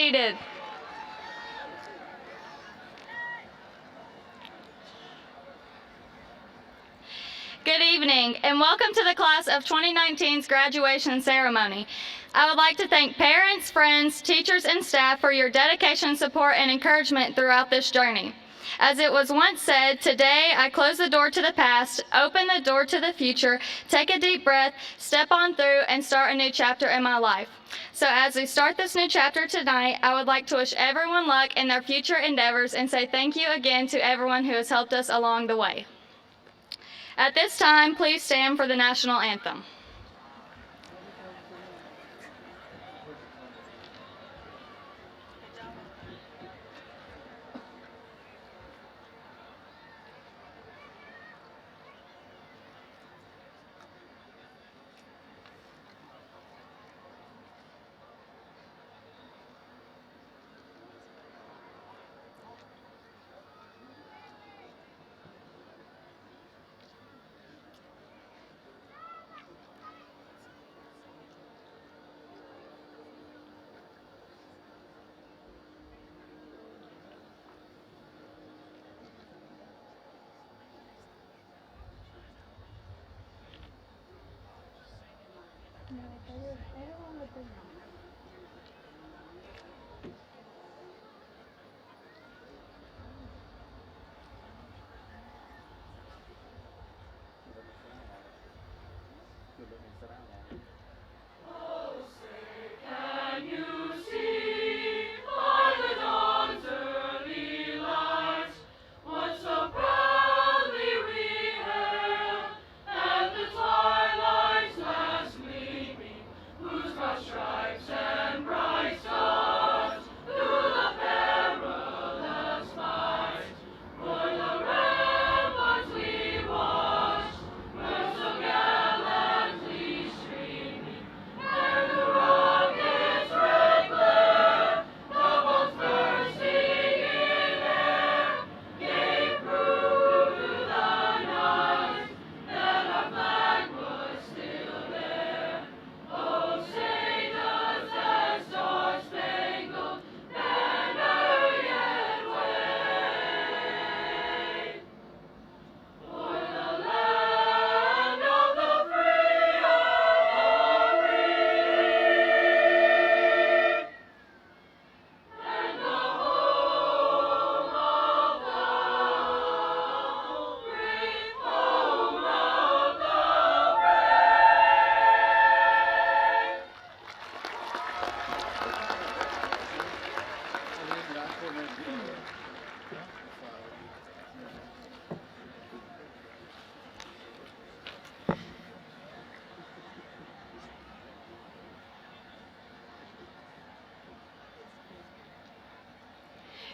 seated. Good evening, and welcome to the class of 2019's graduation ceremony. I would like to thank parents, friends, teachers, and staff for your dedication, support, and encouragement throughout this journey. As it was once said, today I close the door to the past, open the door to the future, take a deep breath, step on through, and start a new chapter in my life. So as we start this new chapter tonight, I would like to wish everyone luck in their future endeavors and say thank you again to everyone who has helped us along the way. At this time, please stand for the national anthem.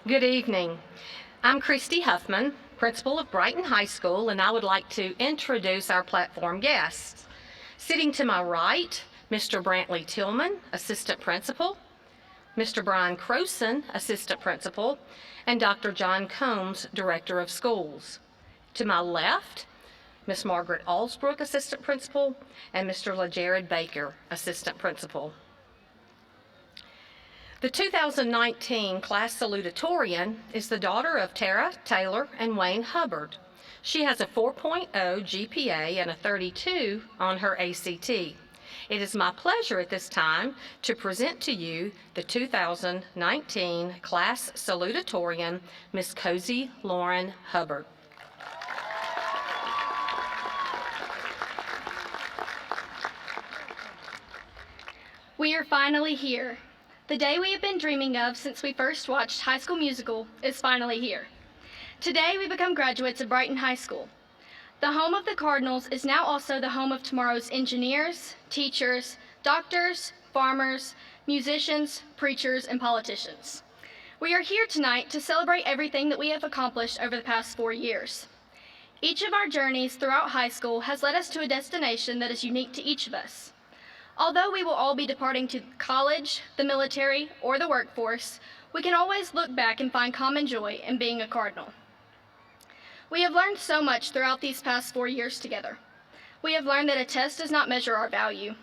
Good evening. I'm Christy Huffman, principal of Brighton High School, and I would like to introduce our platform guests. Sitting to my right, Mr. Brantley Tillman, assistant principal, Mr. Brian Croson, assistant principal, and Dr. John Combs, director of schools. To my left, Ms. Margaret Allsbrook, assistant principal, and Mr. LaJared Baker, assistant principal. The 2019 class salutatorian is the daughter of Tara Taylor and Wayne Hubbard. She has a 4.0 GPA and a 32 on her ACT. It is my pleasure at this time to present to you the 2019 class salutatorian, Ms. Cozy Lauren Hubbard. We are finally here. The day we have been dreaming of since we first watched High School Musical is finally here. Today we become graduates of Brighton High School. The home of the Cardinals is now also the home of tomorrow's engineers, teachers, doctors, farmers, musicians, preachers, and politicians. We are here tonight to celebrate everything that we have accomplished over the past 4 years. Each of our journeys throughout high school has led us to a destination that is unique to each of us. Although we will all be departing to college, the military, or the workforce, we can always look back and find common joy in being a Cardinal. We have learned so much throughout these past 4 years together. We have learned that a test does not measure our value.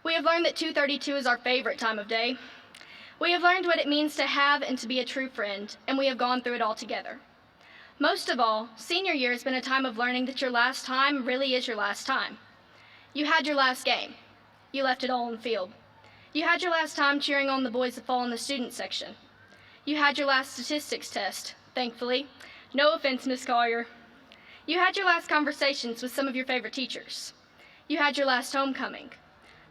We have learned that 2:32 is our favorite time of day. We have learned what it means to have and to be a true friend, and we have gone through it all together. Most of all, senior year has been a time of learning that your last time really is your last time. You had your last game. You left it all on the field. You had your last time cheering on the boys that fall in the student section. You had your last statistics test, thankfully. No offense, Miss Collier. You had your last conversations with some of your favorite teachers. You had your last homecoming.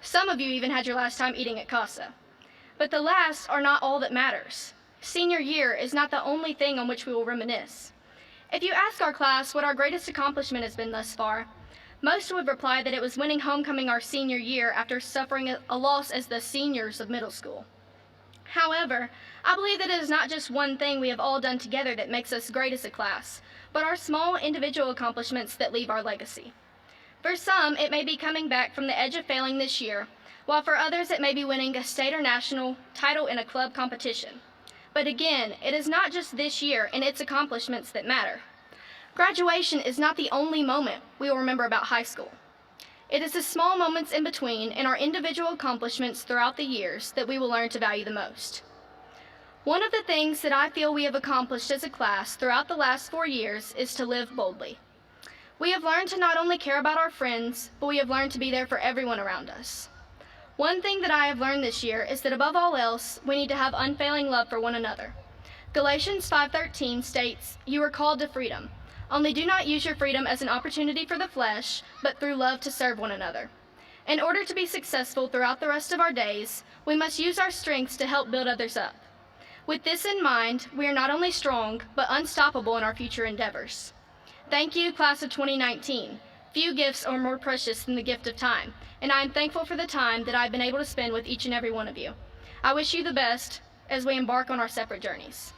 Some of you even had your last time eating at Casa. But the last are not all that matters. Senior year is not the only thing on which we will reminisce. If you ask our class what our greatest accomplishment has been thus far, most would reply that it was winning homecoming our senior year after suffering a loss as the seniors of middle school. However, I believe that it is not just one thing we have all done together that makes us great as a class, but our small individual accomplishments that leave our legacy. For some, it may be coming back from the edge of failing this year, while for others it may be winning a state or national title in a club competition. But again, it is not just this year and its accomplishments that matter. Graduation is not the only moment we will remember about high school. It is the small moments in between and our individual accomplishments throughout the years that we will learn to value the most. One of the things that I feel we have accomplished as a class throughout the last 4 years is to live boldly. We have learned to not only care about our friends, but we have learned to be there for everyone around us. One thing that I have learned this year is that above all else, we need to have unfailing love for one another. Galatians 5:13 states, "You are called to freedom. Only do not use your freedom as an opportunity for the flesh, but through love to serve one another." In order to be successful throughout the rest of our days, we must use our strengths to help build others up. With this in mind, we are not only strong, but unstoppable in our future endeavors. Thank you, class of 2019. Few gifts are more precious than the gift of time, and I am thankful for the time that I've been able to spend with each and every one of you. I wish you the best as we embark on our separate journeys.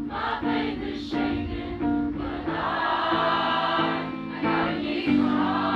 My faith is shaken, but I gotta keep on.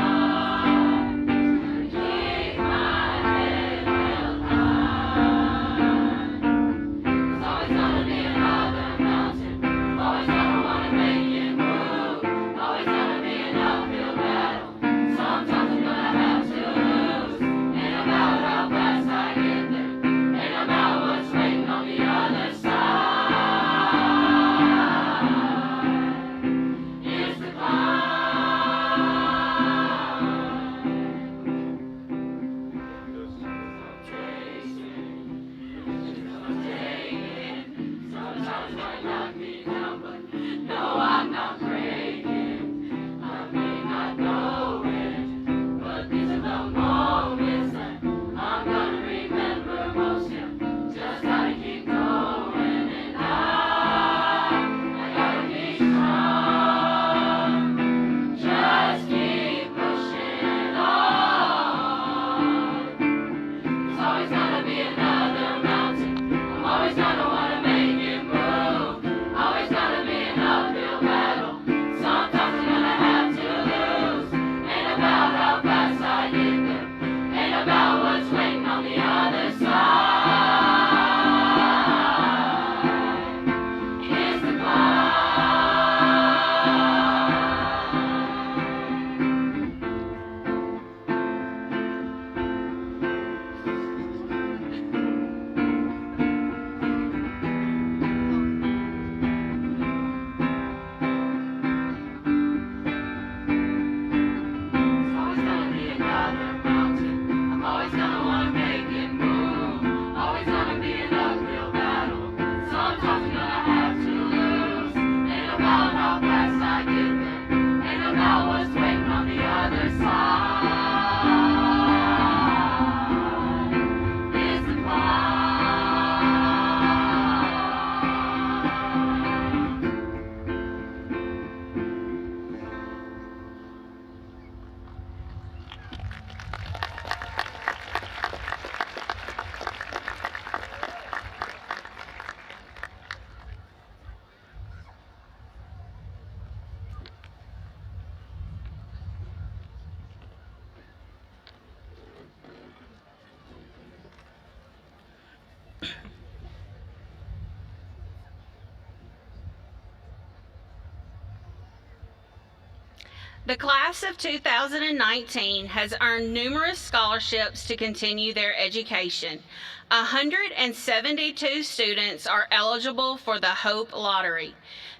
The class of 2019 has earned numerous scholarships to continue their education. 172 students are eligible for the Hope Lottery.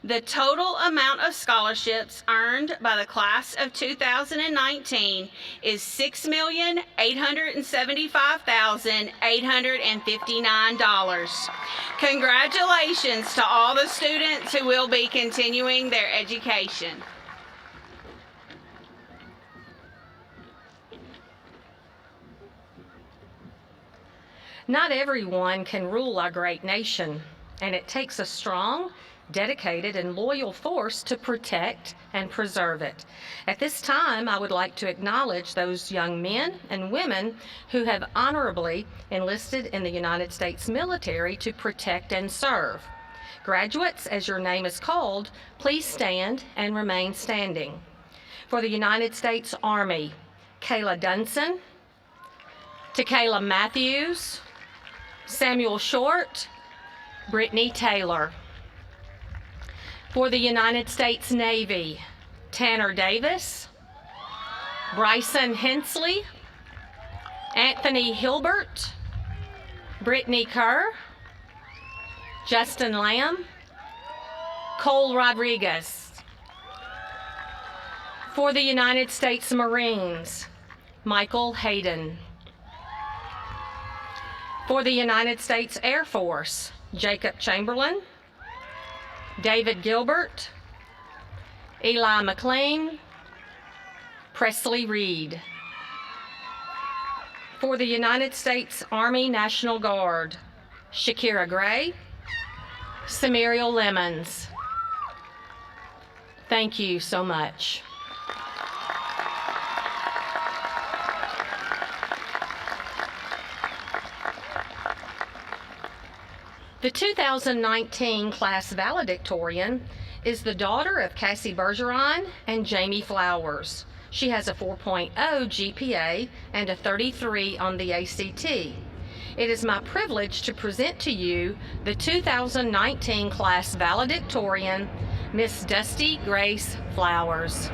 The total amount of scholarships earned by the class of 2019 is $6,875,859. Congratulations to all the students who will be continuing their education. Not everyone can rule our great nation, and it takes a strong, dedicated, and loyal force to protect and preserve it. At this time, I would like to acknowledge those young men and women who have honorably enlisted in the United States military to protect and serve. Graduates, as your name is called, please stand and remain standing. For the United States Army, Kayla Dunson, Takayla Matthews, Samuel Short, Brittany Taylor. For the United States Navy, Tanner Davis, Bryson Hensley, Anthony Hilbert, Brittany Kerr, Justin Lamb, Cole Rodriguez. For the United States Marines, Michael Hayden. For the United States Air Force, Jacob Chamberlain, David Gilbert, Eli McLean, Presley Reed. For the United States Army National Guard, Shakira Gray, Samiriel Lemons. Thank you so much. The 2019 class valedictorian is the daughter of Cassie Bergeron and Jamie Flowers. She has a 4.0 GPA and a 33 on the ACT. It is my privilege to present to you the 2019 class valedictorian, Miss Dusty Grace Flowers.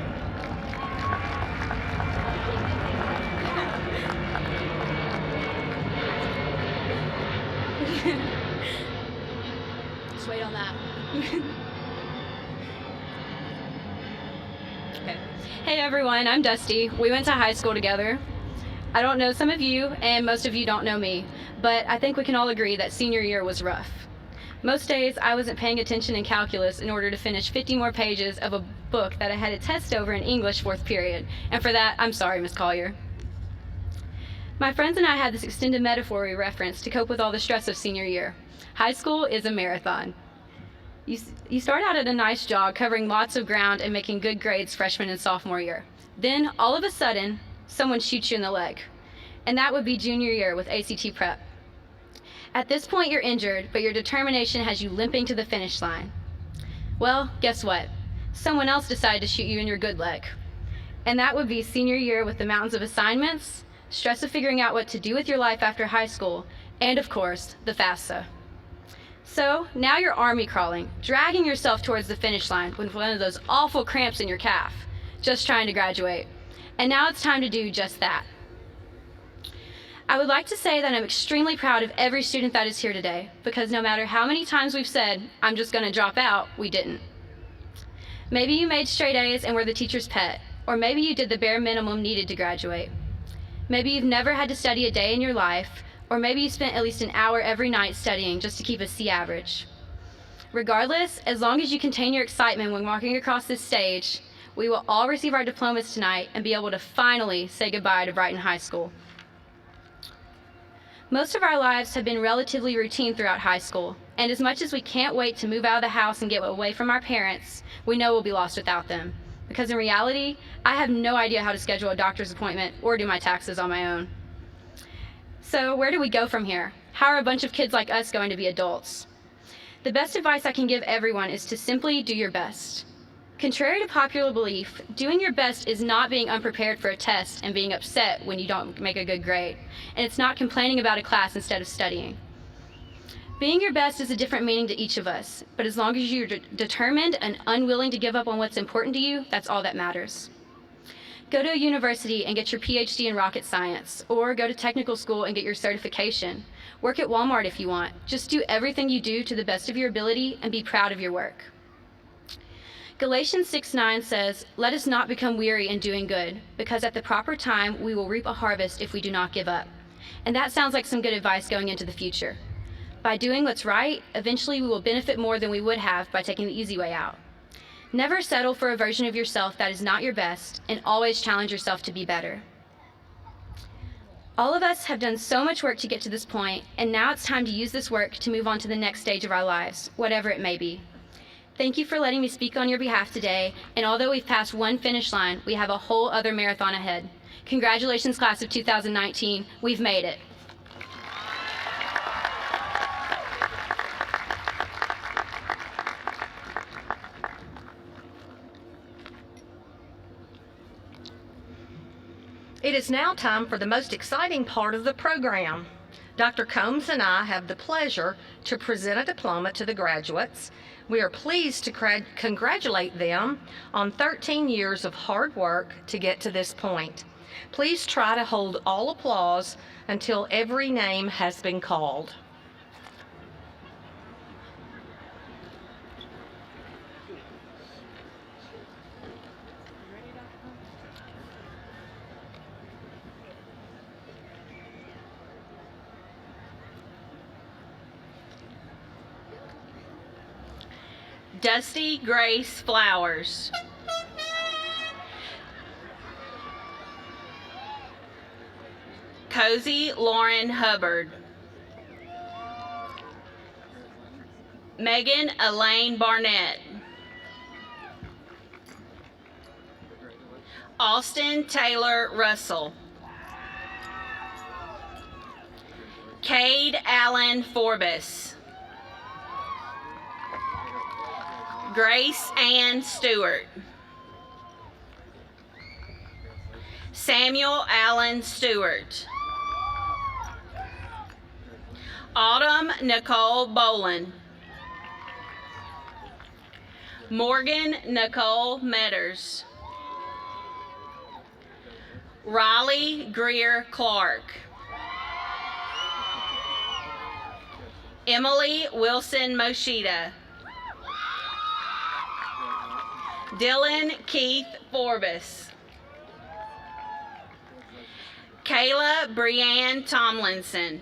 Just wait on that. Okay. Hey everyone, I'm Dusty. We went to high school together. I don't know some of you, and most of you don't know me, but I think we can all agree that senior year was rough. Most days I wasn't paying attention in calculus in order to finish 50 more pages of a book that I had a test over in English 4th period, and for that, I'm sorry, Miss Collier. My friends and I had this extended metaphor we referenced to cope with all the stress of senior year. High school is a marathon. You start out at a nice jog, covering lots of ground and making good grades freshman and sophomore year. Then, all of a sudden, someone shoots you in the leg. And that would be junior year with ACT prep. At this point, you're injured, but your determination has you limping to the finish line. Well, guess what? Someone else decided to shoot you in your good leg. And that would be senior year with the mountains of assignments, stress of figuring out what to do with your life after high school, and of course, the FAFSA. So now you're army crawling, dragging yourself towards the finish line with one of those awful cramps in your calf, just trying to graduate. And now it's time to do just that. I would like to say that I'm extremely proud of every student that is here today, because no matter how many times we've said, I'm just going to drop out, we didn't. Maybe you made straight A's and were the teacher's pet, or maybe you did the bare minimum needed to graduate. Maybe you've never had to study a day in your life, or maybe you spent at least an hour every night studying just to keep a C average. Regardless, as long as you contain your excitement when walking across this stage, we will all receive our diplomas tonight and be able to finally say goodbye to Brighton High School. Most of our lives have been relatively routine throughout high school, and as much as we can't wait to move out of the house and get away from our parents, we know we'll be lost without them. Because in reality, I have no idea how to schedule a doctor's appointment or do my taxes on my own. So where do we go from here? How are a bunch of kids like us going to be adults? The best advice I can give everyone is to simply do your best. Contrary to popular belief, doing your best is not being unprepared for a test and being upset when you don't make a good grade, and it's not complaining about a class instead of studying. Being your best is a different meaning to each of us, but as long as you're determined and unwilling to give up on what's important to you, that's all that matters. Go to a university and get your PhD in rocket science, or go to technical school and get your certification. Work at Walmart if you want. Just do everything you do to the best of your ability and be proud of your work. Galatians 6:9 says, "Let us not become weary in doing good, because at the proper time we will reap a harvest if we do not give up." And that sounds like some good advice going into the future. By doing what's right, eventually we will benefit more than we would have by taking the easy way out. Never settle for a version of yourself that is not your best, and always challenge yourself to be better. All of us have done so much work to get to this point, and now it's time to use this work to move on to the next stage of our lives, whatever it may be. Thank you for letting me speak on your behalf today, and although we've passed one finish line, we have a whole other marathon ahead. Congratulations, class of 2019. We've made it. It is now time for the most exciting part of the program. Dr. Combs and I have the pleasure to present a diploma to the graduates. We are pleased to congratulate them on 13 years of hard work to get to this point. Please try to hold all applause until every name has been called. Dusty Grace Flowers. Cozy Lauren Hubbard. Megan Elaine Barnett. Austin Taylor Russell. Cade Allen Forbes. Grace Ann Stewart. Samuel Allen Stewart. Autumn Nicole Boland. Morgan Nicole Metters. Riley Greer Clark. Emily Wilson Moshida. Dylan Keith Forbes. Kayla Brianne Tomlinson.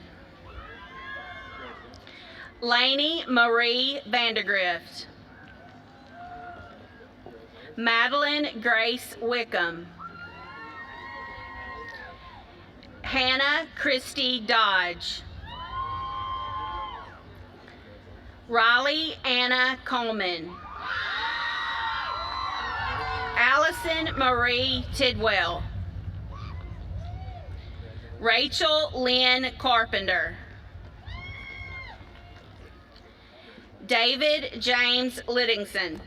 Lainey Marie Vandergrift. Madeline Grace Wickham. Hannah Christy Dodge. Riley Anna Coleman. Allison Marie Tidwell. Rachel Lynn Carpenter. David James Liddingson.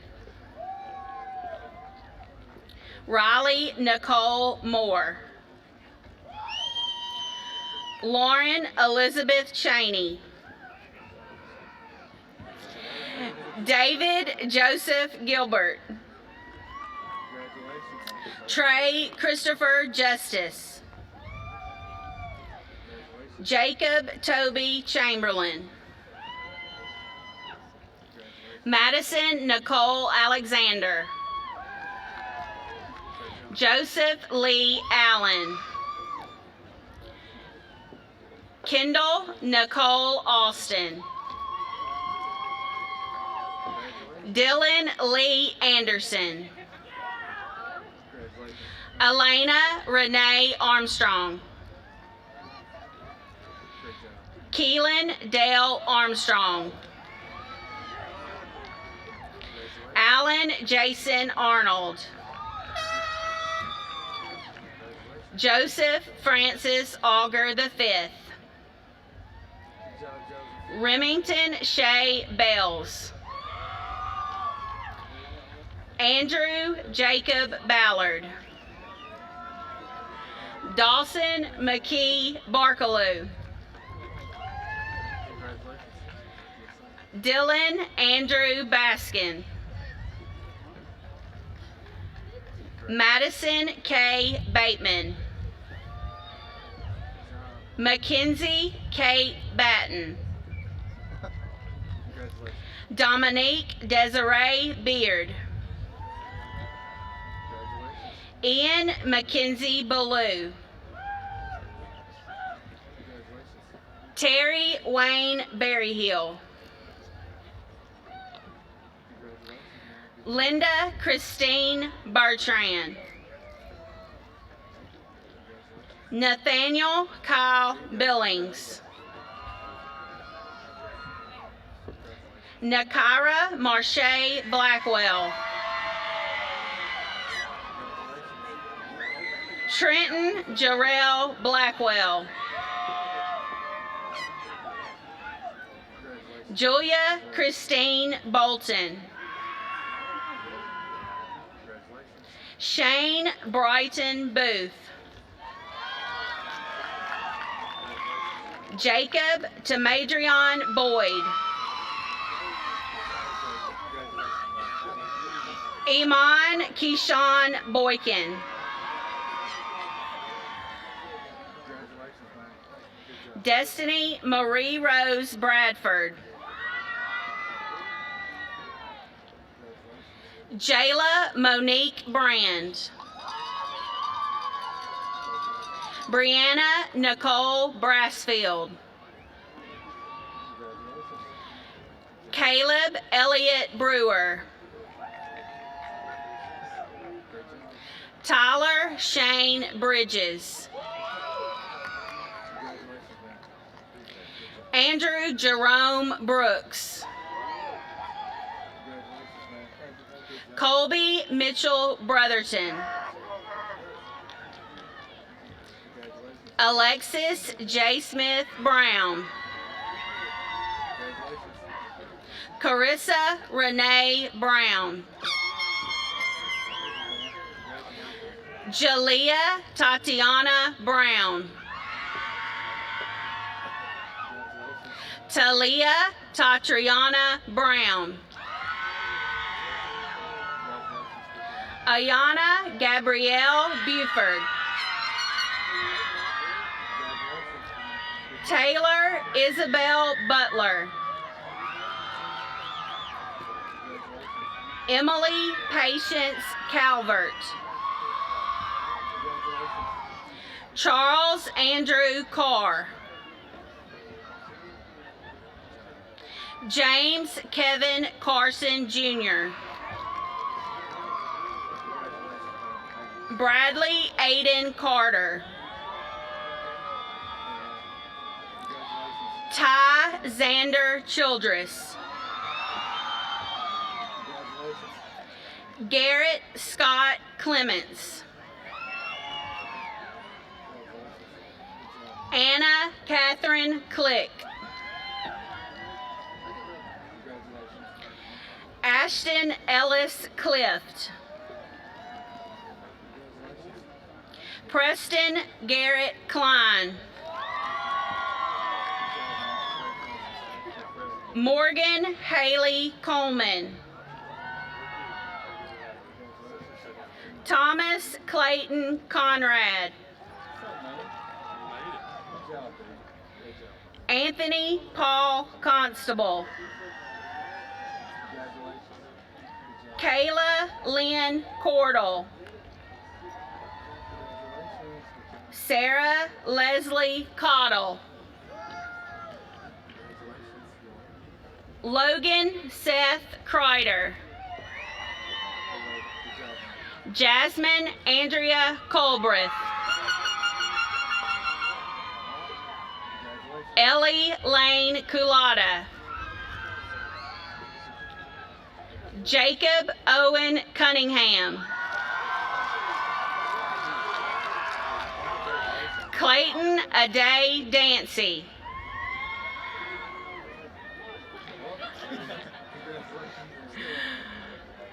Riley Nicole Moore. Lauren Elizabeth Cheney. David Joseph Gilbert. Trey Christopher Justice. Jacob Toby Chamberlain. Madison Nicole Alexander. Joseph Lee Allen. Kendall Nicole Austin. Dylan Lee Anderson. Elena Renee Armstrong. Keelan Dale Armstrong. Alan Jason Arnold. Joseph Francis Auger V. Remington Shea Bells. Andrew Jacob Ballard. Dawson McKee Barkaloo. Dylan Andrew Baskin. Madison K. Bateman. Mackenzie Kate Batten. Dominique Desiree Beard. Ian Mackenzie Ballou. Terry Wayne Berryhill. Linda Christine Bertrand. Nathaniel Kyle Billings. Nakira Marche Blackwell. Trenton Jarrell Blackwell. Julia Christine Bolton. Shane Brighton Booth. Jacob Tamadrion Boyd. Iman Keyshawn Boykin. Destiny Marie Rose Bradford. Jayla Monique Brand. Brianna Nicole Brassfield. Caleb Elliott Brewer. Tyler Shane Bridges. Andrew Jerome Brooks. Colby Mitchell Brotherton. Alexis J. Smith Brown. Carissa Renee Brown. Jalea Tatiana Brown. Talia Tatriana Brown. Ayana Gabrielle Buford. Taylor Isabel Butler. Emily Patience Calvert. Charles Andrew Carr. James Kevin Carson Jr. Bradley Aiden Carter. Ty Xander Childress. Garrett Scott Clements. Anna Catherine Click. Ashton Ellis Clift. Preston Garrett Klein. Morgan Haley Coleman. Thomas Clayton Conrad. Anthony Paul Constable. Kayla Lynn Cordell. Sarah Leslie Cottle. Logan Seth Kreider. Jasmine Andrea Colbreth. Ellie Lane Culata. Jacob Owen Cunningham. Clayton Aday Dancy.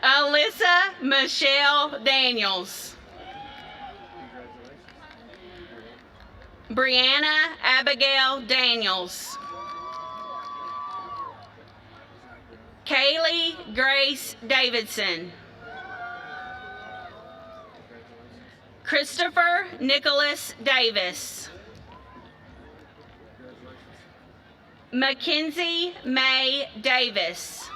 Alyssa Michelle Daniels. Brianna Abigail Daniels. Kaylee Grace Davidson. Christopher Nicholas Davis. Mackenzie May Davis.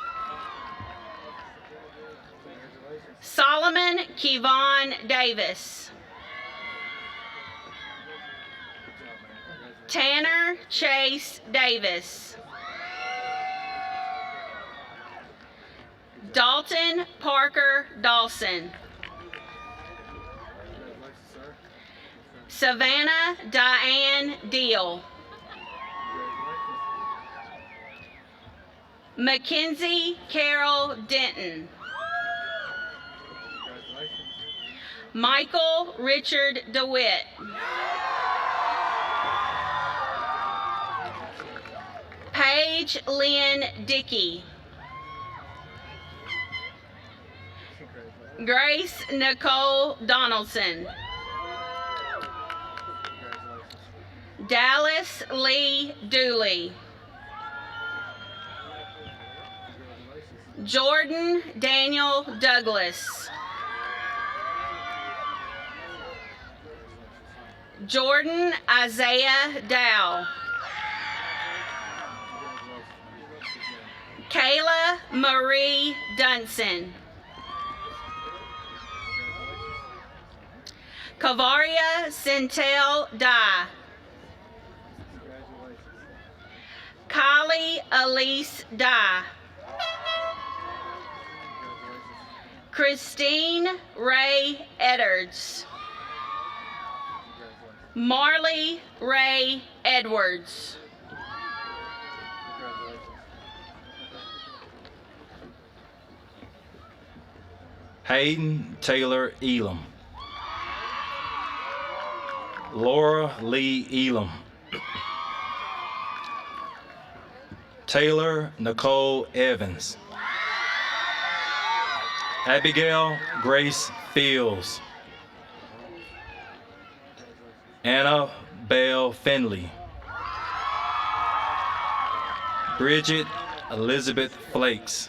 Solomon Kevon Davis. Tanner Chase Davis. Dalton Parker Dawson. Savannah Diane Deal. Mackenzie Carol Denton. Michael Richard DeWitt. Paige Lynn Dickey. Grace Nicole Donaldson. Dallas Lee Dooley. Jordan Daniel Douglas. Jordan Isaiah Dow. Kayla Marie Dunson. Kavaria Centel Dye. Kylie Elise Dye. Christine Ray Edwards. Marley Ray Edwards. Hayden Taylor Elam. Laura Lee Elam. Taylor Nicole Evans. Abigail Grace Fields. Anna Bell Finley. Bridget Elizabeth Flakes.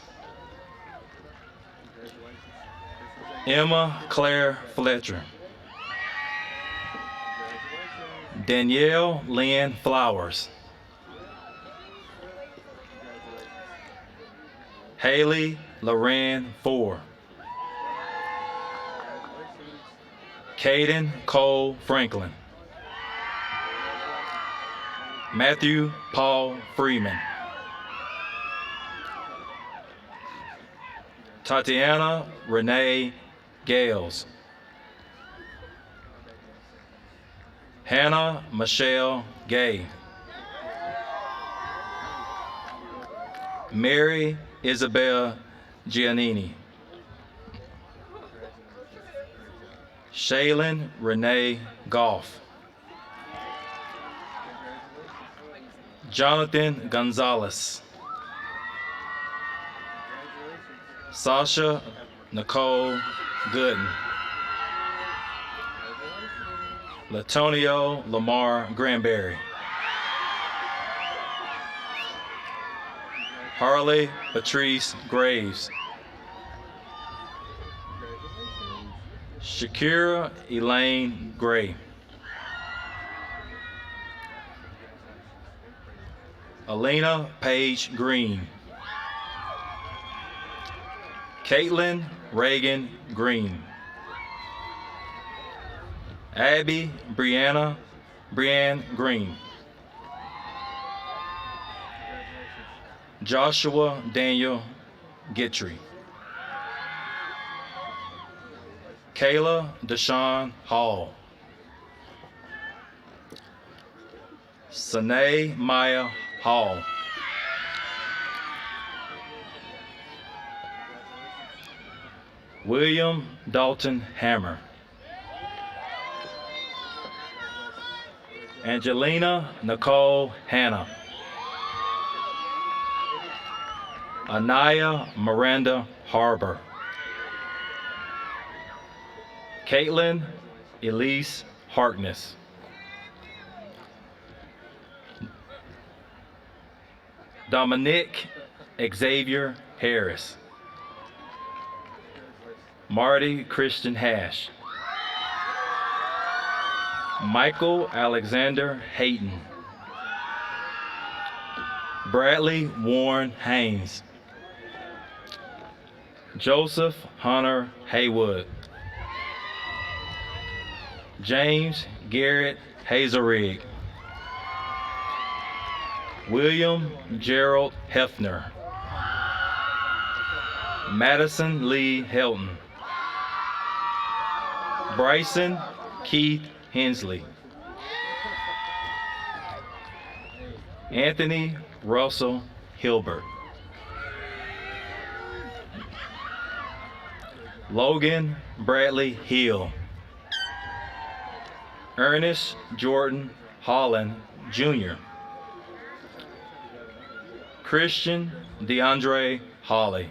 Emma Claire Fletcher. Danielle Lynn Flowers. Haley Loran Ford. Caden Cole Franklin. Matthew Paul Freeman. Tatiana Renee Gales. Hannah Michelle Gay. Mary Isabel Giannini. Shaylin Renee Goff. Jonathan Gonzalez. Sasha Nicole Gooden. Latonio Lamar Granberry. Harley Patrice Graves. Shakira Elaine Gray. Alina Paige Green. Caitlin Reagan Green. Abby Brianne Green. Joshua Daniel Gitry. Kayla Deshawn Hall. Sanae Maya Hall. William Dalton Hammer. Angelina Nicole Hanna. Anaya Miranda Harbor. Caitlin Elise Harkness. Dominic Xavier Harris. Marty Christian Hash. Michael Alexander Hayton. Bradley Warren Haynes. Joseph Hunter Haywood. James Garrett Hazelrig. William Gerald Hefner. Madison Lee Helton. Bryson Keith Hensley. Anthony Russell Hilbert. Logan Bradley Hill. Ernest Jordan Holland, Jr. Christian DeAndre Hawley.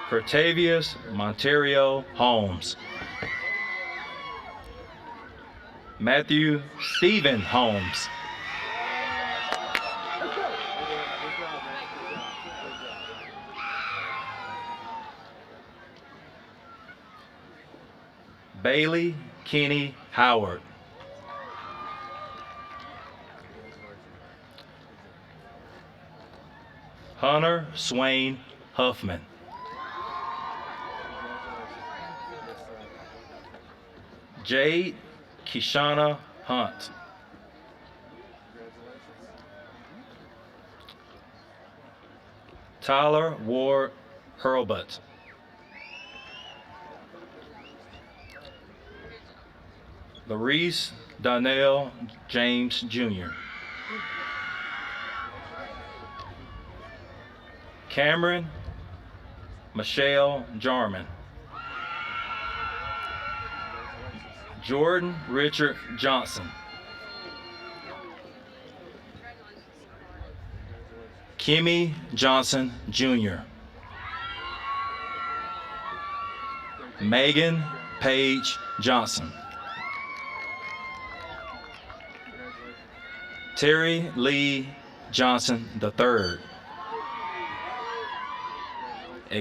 Pertavius Monterio Holmes. Matthew Stephen Holmes. Bailey Kenny Howard. Hunter Swain Huffman. Jade Kishana Hunt. Tyler Ward Hurlbut. Larice Donnell James Jr. Cameron Michelle Jarman. Jordan Richard Johnson. Kimmy Johnson Jr. Megan Page Johnson. Terry Lee Johnson III.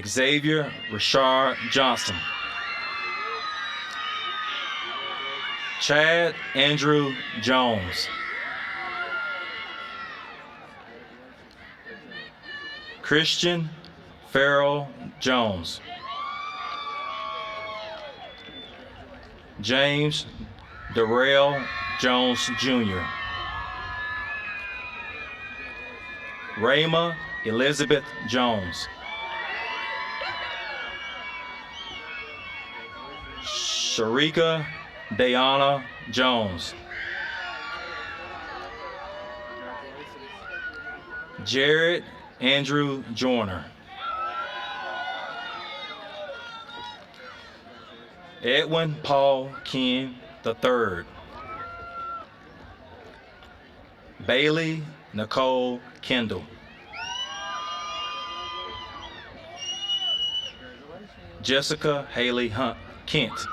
Xavier Richard Johnson. Chad Andrew Jones. Christian Farrell Jones. James Darrell Jones Jr. Rayma Elizabeth Jones. Sharika Dayana Jones. Jared Andrew Joyner. Edwin Paul Ken III. Bailey Nicole Kendall. Jessica Haley Hunt Kent.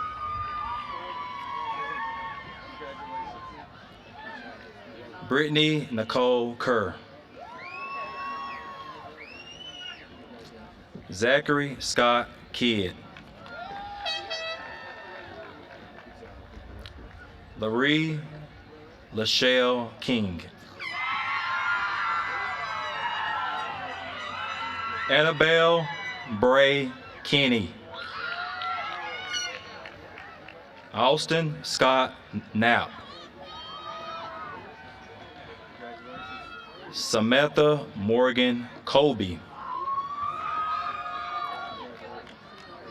Brittany Nicole Kerr. Zachary Scott Kidd. Laree Lachelle King. Annabelle Bray Kenny. Austin Scott Knapp. Samantha Morgan Colby.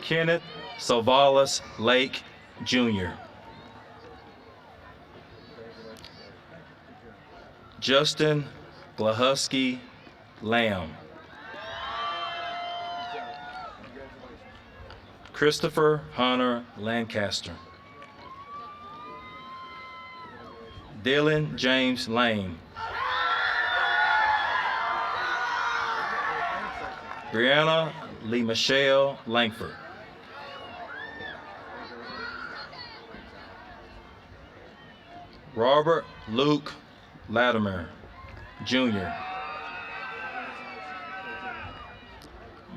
Kenneth Savalas Lake Jr. Justin Glahusky Lamb. Christopher Hunter Lancaster. Dylan James Lane. Brianna Lee Michelle Langford. Robert Luke Latimer Jr.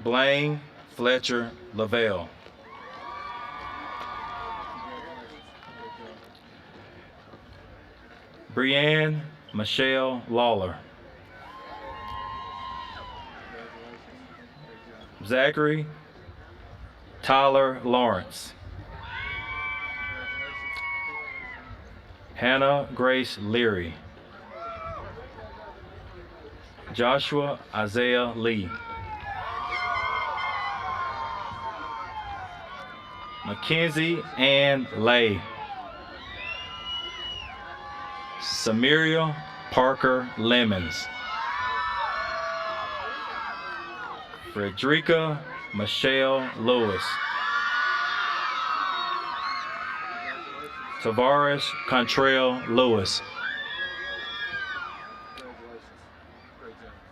Blaine Fletcher Lavelle. Brianne Michelle Lawler. Zachary Tyler Lawrence. Hannah Grace Leary. Joshua Isaiah Lee. Mackenzie Ann Lay. Samaria Parker Lemons. Frederica Michelle Lewis. Tavares Contrell Lewis.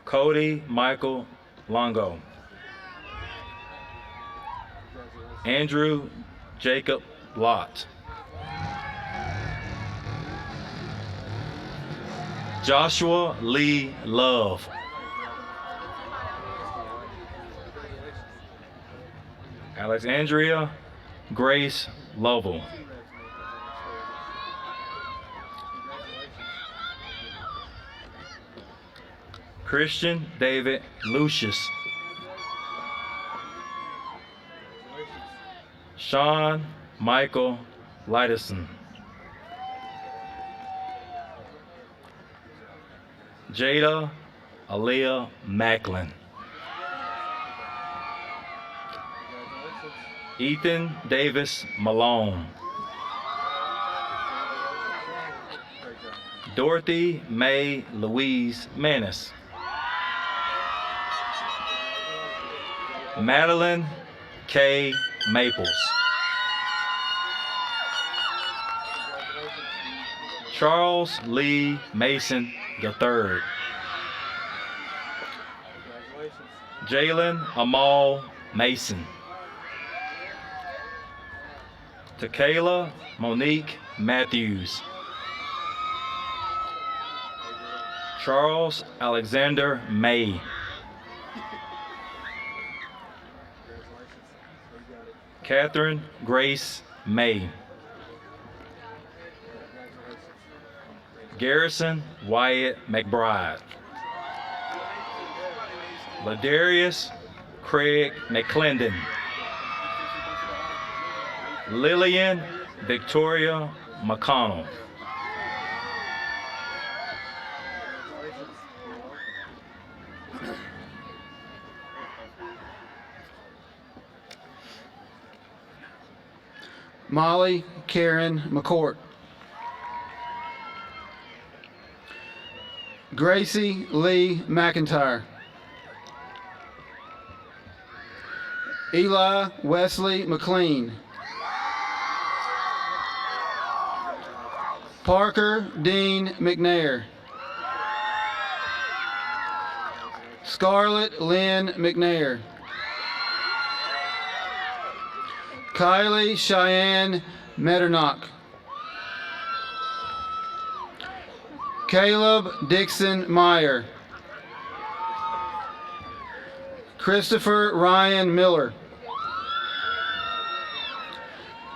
Cody Michael Longo. Andrew Jacob Lott. Joshua Lee Love. Alexandria Grace Lovell. Christian David Lucius. Sean Michael Lideson. Jada Aaliyah Macklin. Ethan Davis Malone. Dorothy Mae Louise Manis. Madeline K. Maples. Charles Lee Mason III. Jalen Amal Mason. Takayla Monique Matthews. Charles Alexander May. Catherine Grace May. Garrison Wyatt McBride. Ladarius Craig McClendon. Lillian Victoria McConnell. Molly Karen McCourt. Gracie Lee McIntyre. Eli Wesley McLean. Parker Dean McNair. Scarlett Lynn McNair. Kylie Cheyenne Metternach. Caleb Dixon Meyer. Christopher Ryan Miller.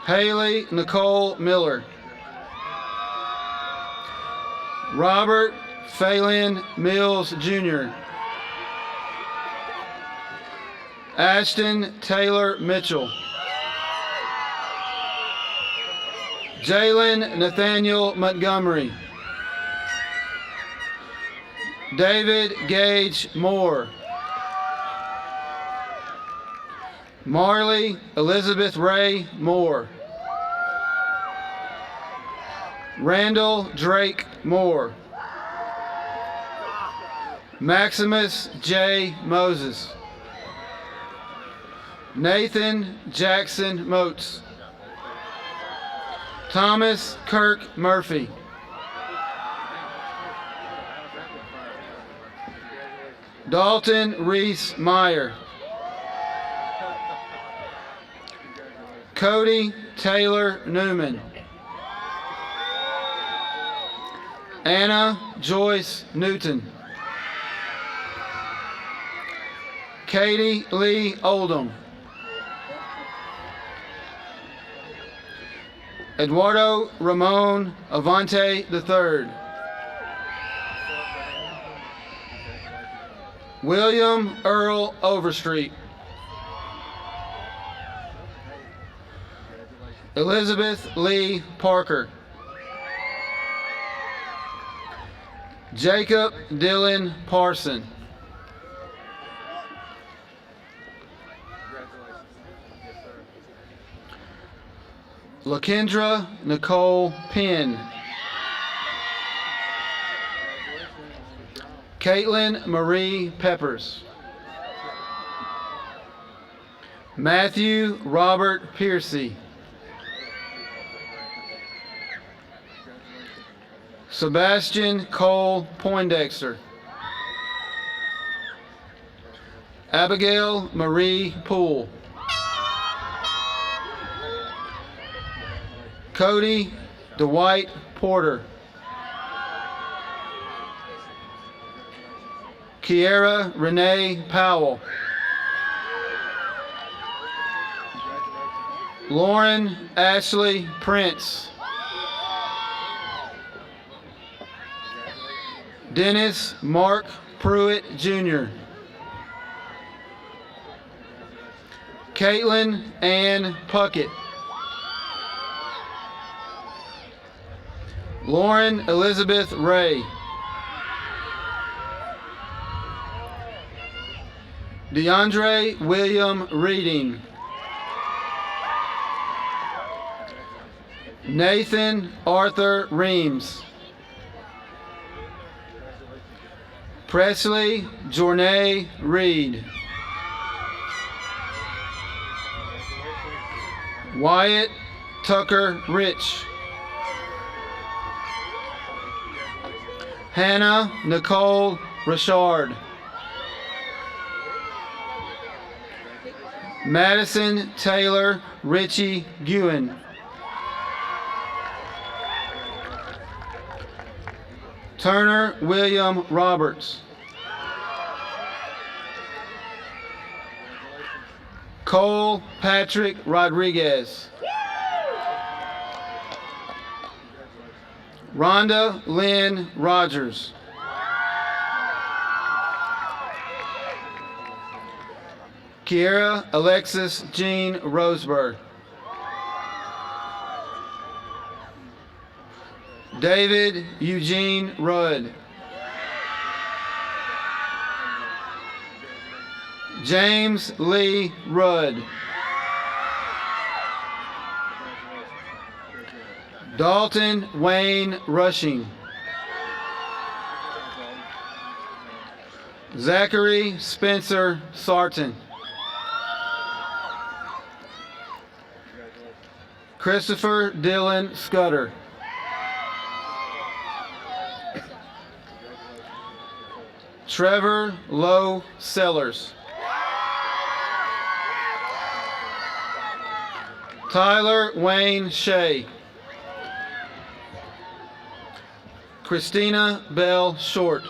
Haley Nicole Miller. Robert Phelan Mills Jr. Ashton Taylor Mitchell. Jalen Nathaniel Montgomery. David Gage Moore. Marley Elizabeth Ray Moore. Randall Drake Moore. Maximus J. Moses. Nathan Jackson Motes. Thomas Kirk Murphy. Dalton Reese Meyer. Cody Taylor Newman. Anna Joyce Newton. Katie Lee Oldham. Eduardo Ramon Avante III. William Earl Overstreet. Elizabeth Lee Parker. Jacob Dylan Parson. LaKendra Nicole Penn. Caitlin Marie Peppers. Matthew Robert Piercy. Sebastian Cole Poindexter. Abigail Marie Poole. Cody Dwight Porter. Kiera Renee Powell. Lauren Ashley Prince. Dennis Mark Pruitt Jr. Caitlin Ann Puckett. Lauren Elizabeth Ray. DeAndre William Reading. Nathan Arthur Reams. Presley Jornay Reed. Wyatt Tucker Rich. Hannah Nicole Richard. Madison Taylor Richie Guin. Turner William Roberts. Cole Patrick Rodriguez. Rhonda Lynn Rogers. Kiera Alexis Jean Roseberg. David Eugene Rudd. James Lee Rudd. Dalton Wayne Rushing. Zachary Spencer Sarton. Christopher Dylan Scudder. Trevor Lowe Sellers. Tyler Wayne Shea. Christina Bell Short.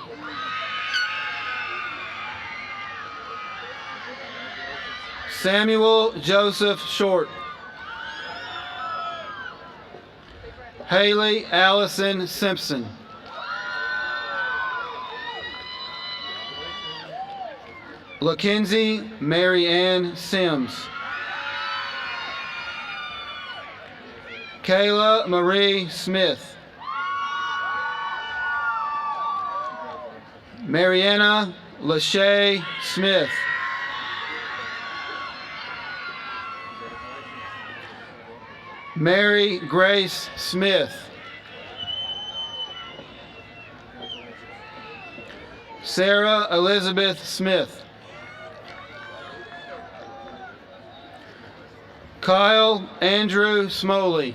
Samuel Joseph Short. Haley Allison Simpson. LaKenzie Mary Ann Sims. Kayla Marie Smith. Mariana Lachey Smith. Mary Grace Smith. Sarah Elizabeth Smith. Kyle Andrew Smoley.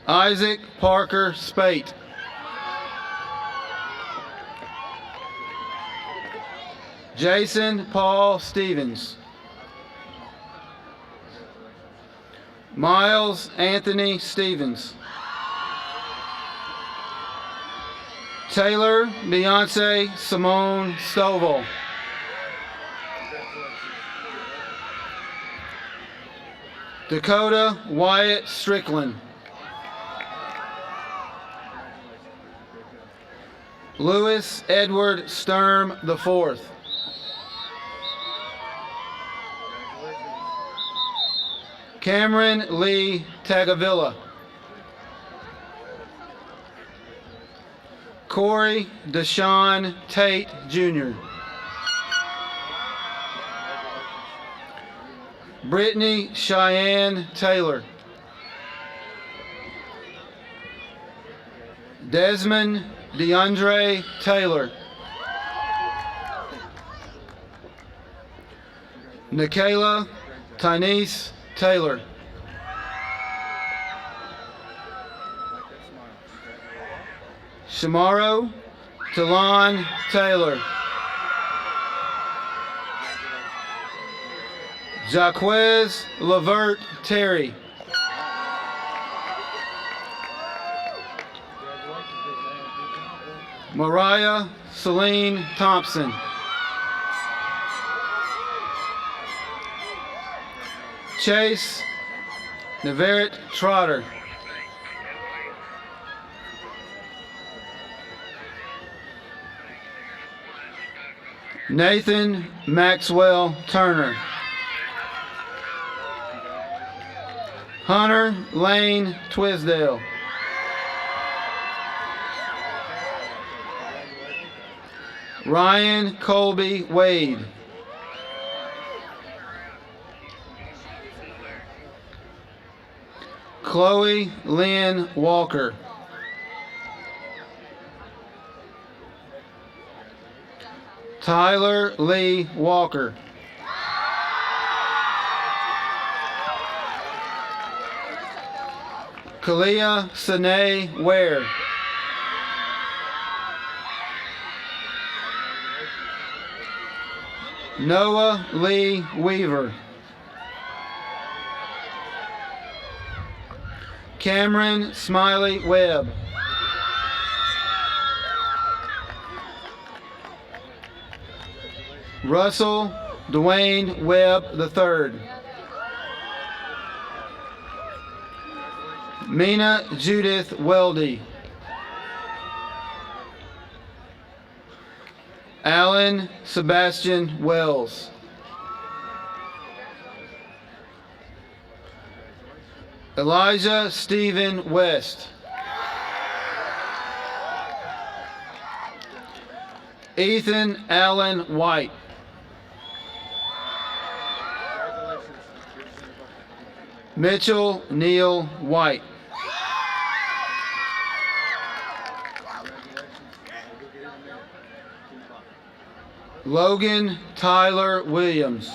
Isaac Parker Spate. Jason Paul Stevens. Miles Anthony Stevens. Taylor Beyonce Simone Stovall. Dakota Wyatt Strickland. Louis Edward Sturm IV. Cameron Lee Tagavilla. Corey Deshaun Tate, Jr. Brittany Cheyenne Taylor. Desmond DeAndre Taylor. Nikayla Tynice Taylor. Shamaro Talon Taylor. Jaquez Lavert Terry. Mariah Celine Thompson. Chase Navarrete Trotter. Nathan Maxwell Turner. Hunter Lane Twisdale. Ryan Colby Wade. Chloe Lynn Walker. Tyler Lee Walker. Kalia Sine Ware. Noah Lee Weaver. Cameron Smiley Webb. Russell Dwayne Webb III. Mina Judith Weldy. Alan Sebastian Wells. Elijah Stephen West. Ethan Allen White. Mitchell Neal White. Logan Tyler Williams.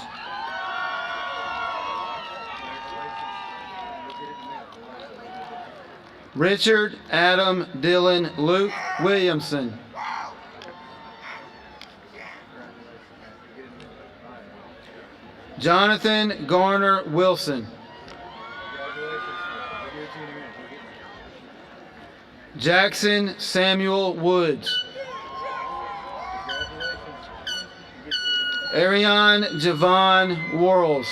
Richard Adam Dylan Luke Williamson. Jonathan Garner Wilson. Jackson Samuel Woods. Ariane Javon Worrells.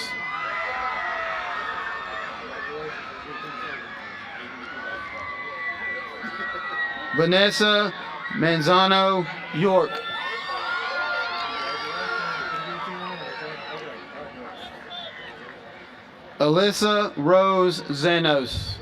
Vanessa Manzano York. Alyssa Rose Zanos.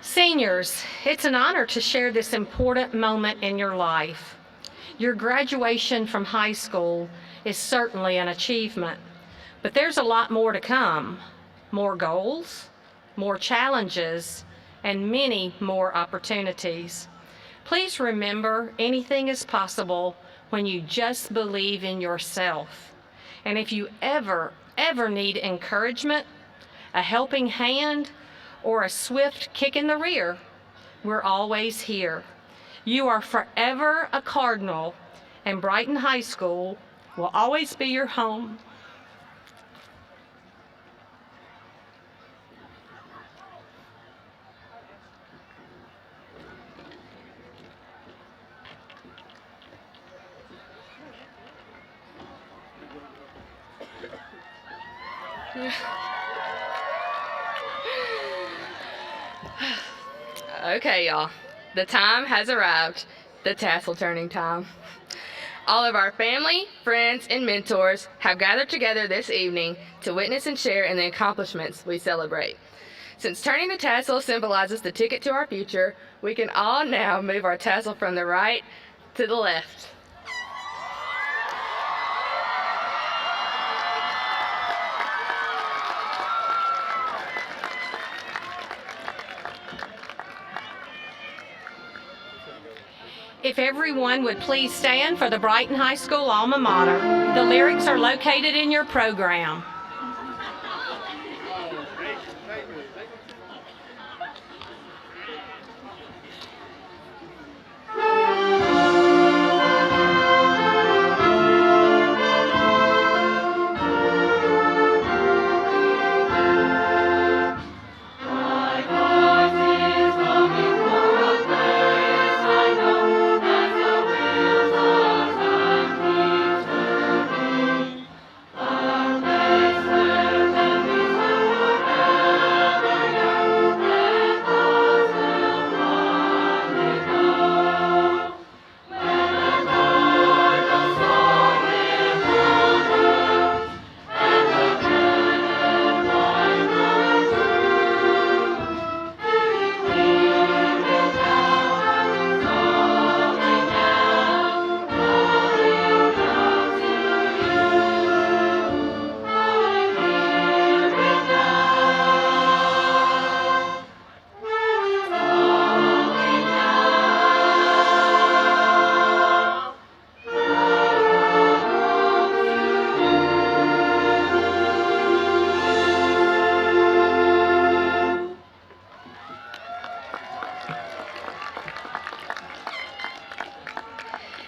Seniors, it's an honor to share this important moment in your life. Your graduation from high school is certainly an achievement, but there's a lot more to come. More goals, more challenges, and many more opportunities. Please remember, anything is possible when you just believe in yourself. And if you ever need encouragement, a helping hand, or a swift kick in the rear, we're always here. You are forever a Cardinal, and Brighton High School will always be your home. Okay, y'all. The time has arrived. The tassel turning time. All of our family, friends, and mentors have gathered together this evening to witness and share in the accomplishments we celebrate. Since turning the tassel symbolizes the ticket to our future, we can all now move our tassel from the right to the left. If everyone would please stand for the Brighton High School alma mater. The lyrics are located in your program.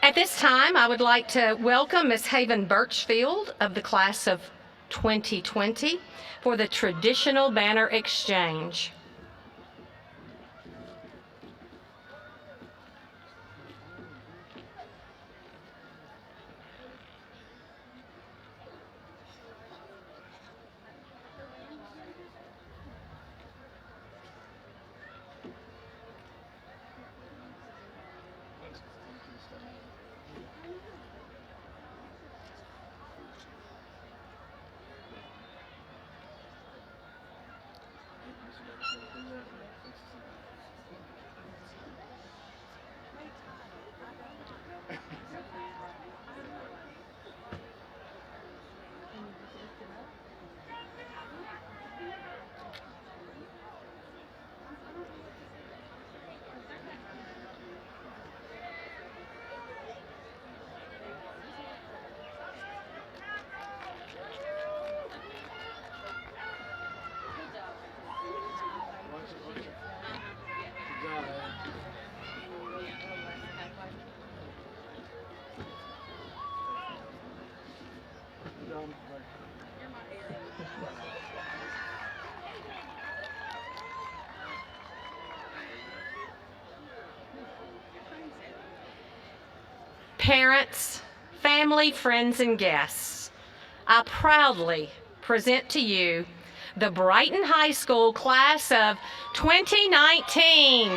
At this time, I would like to welcome Ms. Haven Birchfield of the class of 2020 for the traditional banner exchange. Parents, family, friends, and guests, I proudly present to you the Brighton High School class of 2019.